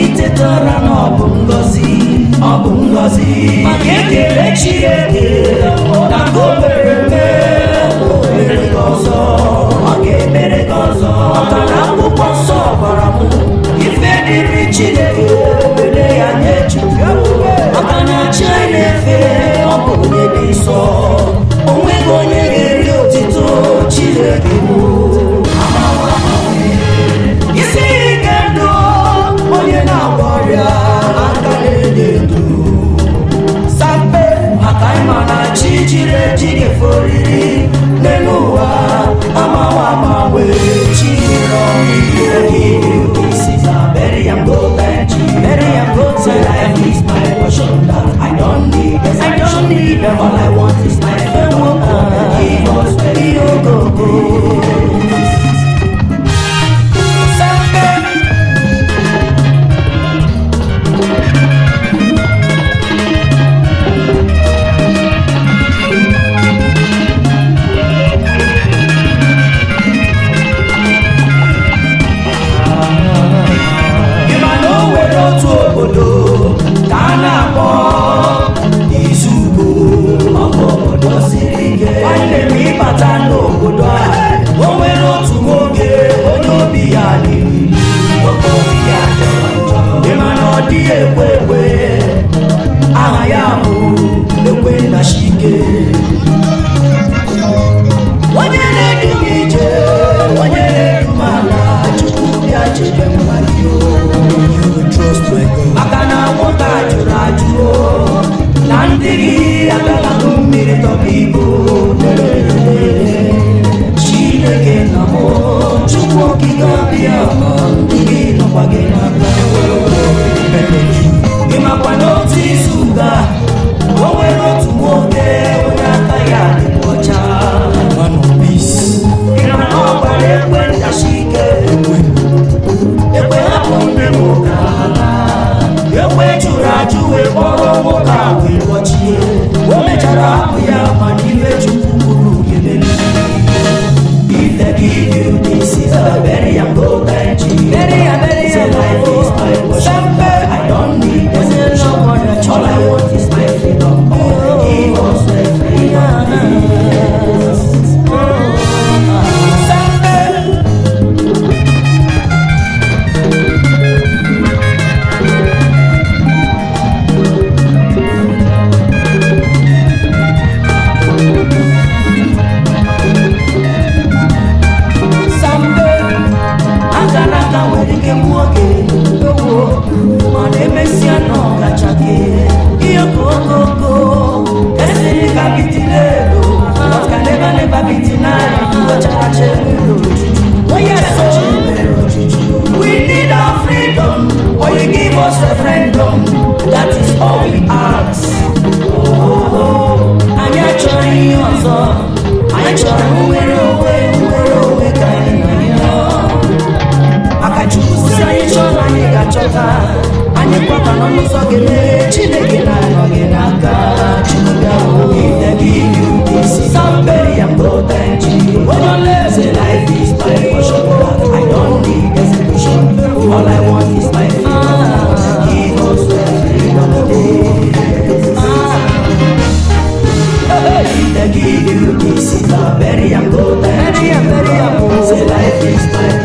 itetara na ọ bụ ngọzi maka ekele Chineke na ka o mere mere gị ọzọ, ọ ga-emere gị ọzọ, maka na akwụkwọ nsọ gwara m ife dịrị Chineke were ya nye Chukwu, maka na chi anyị na-efe ọ bụ onye dị nsọ, o nweghị onye ga-eri otito Chineke bụ isi ike ndụ, onye na-agwọ ọrịa aka na-enye ndụ sampe, maka ịma na chi jiri eji ga-efe oriri n'elu ụwa amawa amawe chi nyere ọmịiko isi na bury am go thank you, bury am go thank you, life is my portion that I don't need them, all I want is my fame, give us go aha ya bụ ekwe na shike, onye na-edu m ije, onye na-edu m ala, Chukwu bịa chebe mmadụ, maka na nwoke a jụrụ ajụ na ndị gị agala ṅụ mmiri tọba ibu, Chineke na m Chukwu okike ọbịa ndị gị nọkwa gị n'aka, ịmakwa n'otu izu ga o nwere otu nwoke onye aka ya dị ọcha, ịma na ọ gbara ekwe ntachi ike, ekwe hapụ ndị nwoke ala, ekwe jụrụ ajụ wee kpọrọ nwoke a wee kpọchie, o mechara hapụ ya ma n'ife Chukwu kwuru ga-emeri. If they give you this is a bury am go thank you, bury am say life is my portion, I don't need them, all I want is my freedom, give us the freedom. That is all we ask. Anyị achọrọ ihe ọzọ, anyị chọrọ nwere onwe ka anyị na ya, maka Chukwu si anyị chọrọ anyị ga-achọta, anyị kwata nọ n'ụzọ ga-emeghe, Chineke na-anọ gị n'aka, Chukwu ga-ahụ give you this is a bury am go thank you, say life is my portion that I don't need execution, all I want is my freedom, give us the freedom of if they give you this is a bury am go thank you, say life is my